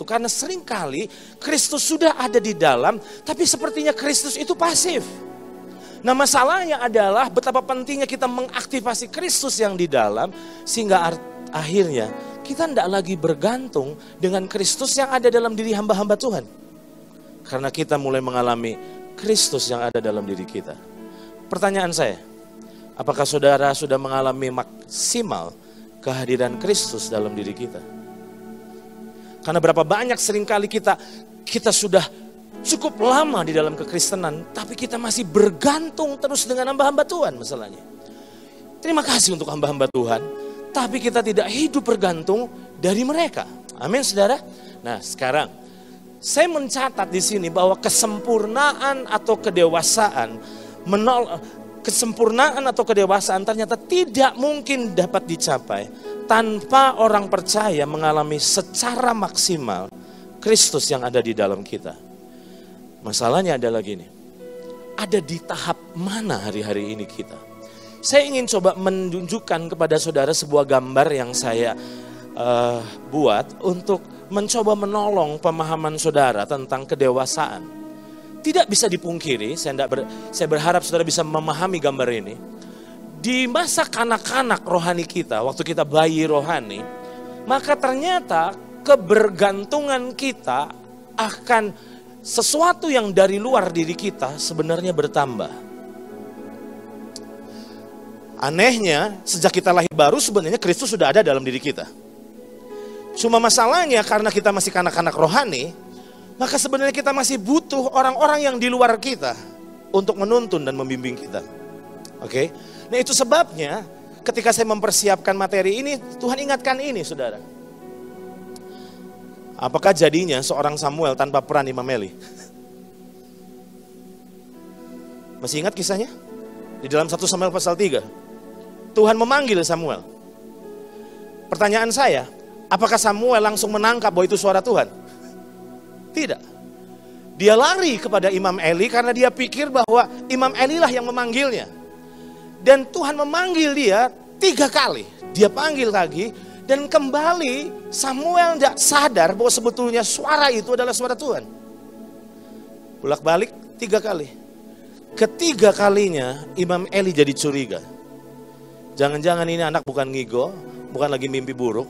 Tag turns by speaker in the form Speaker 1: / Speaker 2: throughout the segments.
Speaker 1: itu karena seringkali Kristus sudah ada di dalam, tapi sepertinya Kristus itu pasif. Nah, masalahnya adalah betapa pentingnya kita mengaktifasi Kristus yang di dalam, sehingga akhirnya kita tidak lagi bergantung dengan Kristus yang ada dalam diri hamba-hamba Tuhan. Karena kita mulai mengalami Kristus yang ada dalam diri kita. Pertanyaan saya, apakah saudara sudah mengalami maksimal kehadiran Kristus dalam diri kita? Karena berapa banyak seringkali kita sudah cukup lama di dalam kekristenan, tapi kita masih bergantung terus dengan hamba-hamba Tuhan masalahnya. Terima kasih untuk hamba-hamba Tuhan, tapi kita tidak hidup bergantung dari mereka. Amin, saudara. Nah, sekarang saya mencatat di sini bahwa kesempurnaan atau kedewasaan ternyata tidak mungkin dapat dicapai tanpa orang percaya mengalami secara maksimal Kristus yang ada di dalam kita. Masalahnya adalah gini, ada di tahap mana hari-hari ini kita? Saya ingin coba menunjukkan kepada saudara sebuah gambar yang saya buat untuk mencoba menolong pemahaman saudara tentang kedewasaan. Tidak bisa dipungkiri, saya berharap saudara bisa memahami gambar ini. Di masa kanak-kanak rohani kita, waktu kita bayi rohani, maka ternyata kebergantungan kita akan sesuatu yang dari luar diri kita sebenarnya bertambah. Anehnya, sejak kita lahir baru sebenarnya Kristus sudah ada dalam diri kita. Cuma masalahnya karena kita masih kanak-kanak rohani, maka sebenarnya kita masih butuh orang-orang yang di luar kita untuk menuntun dan membimbing kita. Oke? Nah, itu sebabnya ketika saya mempersiapkan materi ini, Tuhan ingatkan ini, saudara. Apakah jadinya seorang Samuel tanpa peran Imam Eli? Masih ingat kisahnya? Di dalam 1 Samuel pasal 3. Tuhan memanggil Samuel. Pertanyaan saya, apakah Samuel langsung menangkap bahwa itu suara Tuhan? Tidak. Dia lari kepada Imam Eli karena dia pikir bahwa Imam Eli lah yang memanggilnya. Dan Tuhan memanggil dia 3 kali. Dia panggil lagi dan kembali Samuel tidak sadar bahwa sebetulnya suara itu adalah suara Tuhan. Bolak-balik 3 kali. Ketiga kalinya Imam Eli jadi curiga. Jangan-jangan ini anak bukan ngigo, bukan lagi mimpi buruk.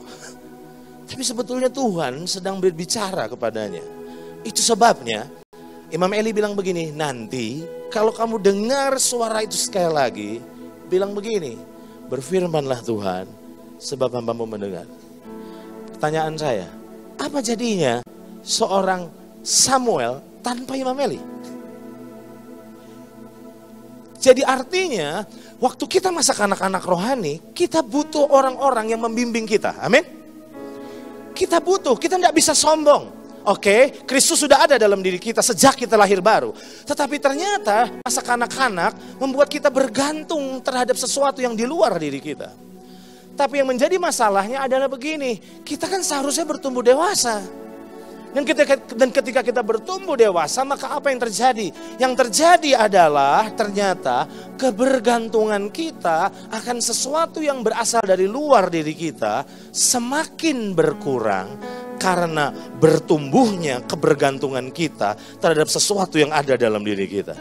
Speaker 1: Tapi sebetulnya Tuhan sedang berbicara kepadanya. Itu sebabnya Imam Eli bilang begini, nanti kalau kamu dengar suara itu sekali lagi, bilang begini, berfirmanlah Tuhan, sebab hamba-Mu mendengar. Pertanyaan saya, apa jadinya seorang Samuel tanpa Imam Eli? Jadi artinya, waktu kita masa kanak-kanak rohani, kita butuh orang-orang yang membimbing kita, amin? Kita butuh, kita tidak bisa sombong. Oke, Kristus sudah ada dalam diri kita sejak kita lahir baru. Tetapi ternyata masa kanak-kanak membuat kita bergantung terhadap sesuatu yang di luar diri kita. Tapi yang menjadi masalahnya adalah begini, kita kan seharusnya bertumbuh dewasa. Dan ketika kita bertumbuh dewasa, maka apa yang terjadi? Yang terjadi adalah ternyata kebergantungan kita akan sesuatu yang berasal dari luar diri kita semakin berkurang. Karena bertumbuhnya kebergantungan kita terhadap sesuatu yang ada dalam diri kita.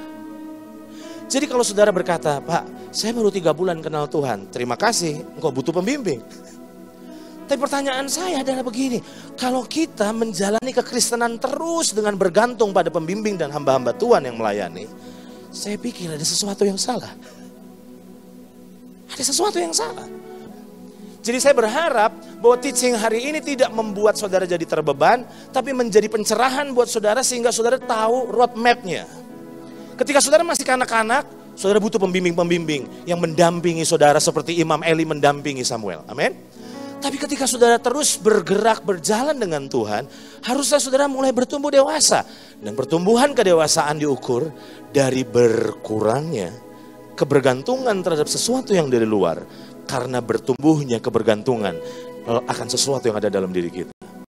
Speaker 1: Jadi kalau saudara berkata, Pak, saya baru 3 bulan kenal Tuhan. Terima kasih, engkau butuh pembimbing. Tapi pertanyaan saya adalah begini, kalau kita menjalani kekristenan terus dengan bergantung pada pembimbing dan hamba-hamba Tuhan yang melayani, saya pikir ada sesuatu yang salah. Ada sesuatu yang salah. Jadi saya berharap bahwa teaching hari ini tidak membuat saudara jadi terbeban, tapi menjadi pencerahan buat saudara sehingga saudara tahu roadmap-nya. Ketika saudara masih kanak-kanak, saudara butuh pembimbing-pembimbing yang mendampingi saudara seperti Imam Eli mendampingi Samuel. Amin. Tapi ketika saudara terus bergerak, berjalan dengan Tuhan, harusnya saudara mulai bertumbuh dewasa. Dan pertumbuhan kedewasaan diukur dari berkurangnya kebergantungan terhadap sesuatu yang dari luar. Karena bertumbuhnya kebergantungan akan sesuatu yang ada dalam diri kita.